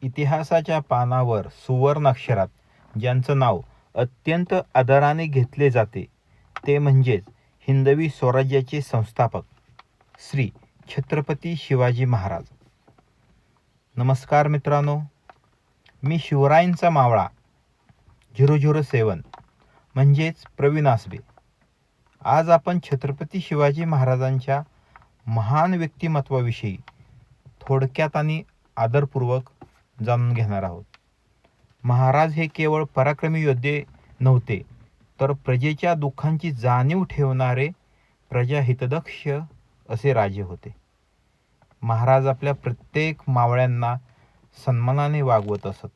इतिहासाच्या पानावर सुवर्ण अक्षरात ज्यांचं नाव अत्यंत आदराने घेतले जाते ते म्हणजेच हिंदवी स्वराज्याचे संस्थापक श्री छत्रपती शिवाजी महाराज. नमस्कार मित्रांनो, मी शिवरायांचा मावळा 007 म्हणजेच प्रवीण आसबे. आज आपण छत्रपती शिवाजी महाराजांच्या महान व्यक्तिमत्वाविषयी थोडक्यात आणि आदरपूर्वक जाणून घेणार आहोत. महाराज हे केवळ पराक्रमी योद्धे नव्हते, तर प्रजेच्या दुःखांची जाणीव ठेवणारे प्रजाहितदक्ष असे राजे होते. महाराज आपल्या प्रत्येक मावळ्यांना सन्मानाने वागवत असत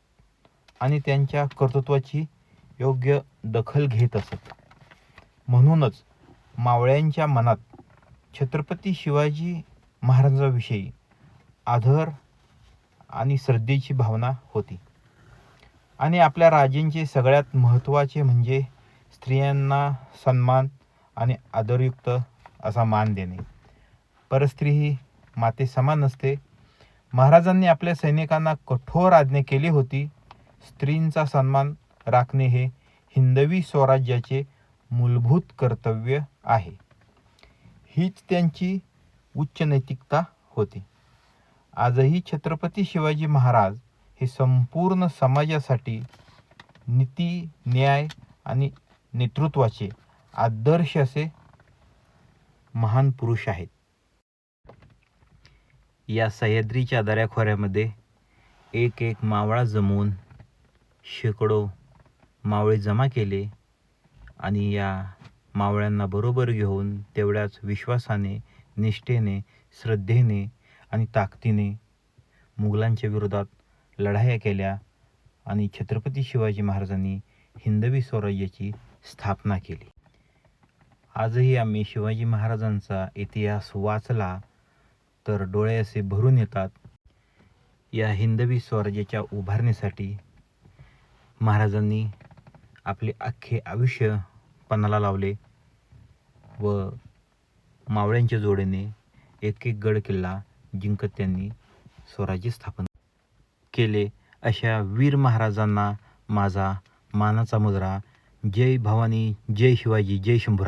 आणि त्यांच्या कर्तृत्वाची योग्य दखल घेत असत. म्हणूनच मावळ्यांच्या मनात छत्रपती शिवाजी महाराजांविषयी आदर आणि श्रद्धेची भावना होती. आणि आपल्या राजांचे सगळ्यात महत्त्वाचे म्हणजे स्त्रियांना सन्मान आणि आदरयुक्त असा मान देणे. परस्त्री ही माते समान नसते. महाराजांनी आपल्या सैनिकांना कठोर आज्ञा केली होती. स्त्रींचा सन्मान राखणे हे हिंदवी स्वराज्याचे मूलभूत कर्तव्य आहे. हीच त्यांची उच्च नैतिकता होती. आजही छत्रपती शिवाजी महाराज हे संपूर्ण समाजासाठी नीती, न्याय आणि नेतृत्वाचे आदर्श असे महान पुरुष आहेत. या सह्याद्रीच्या दऱ्याखोऱ्यामध्ये एक एक मावळा जमवून शेकडो मावळे जमा केले आणि या मावळ्यांना बरोबर घेऊन तेवढ्याच विश्वासाने, निष्ठेने, श्रद्धेने आणि ताकदीने मुघलांच्या विरोधात लढाया केल्या आणि छत्रपती शिवाजी महाराजांनी हिंदवी स्वराज्याची स्थापना केली. आजही आम्ही शिवाजी महाराजांचा इतिहास वाचला तर डोळे असे भरून येतात. या हिंदवी स्वराज्याच्या उभारणीसाठी महाराजांनी आपले अख्खे आयुष्य पणाला लावले व मावळ्यांच्या जोडीने एक एक गड किल्ला जिंकत त्यांनी स्वराज्य स्थापन केले. अशा वीर महाराजांना माझा मानाचा मुजरा. जय भवानी, जय शिवाजी, जय शंभूराज.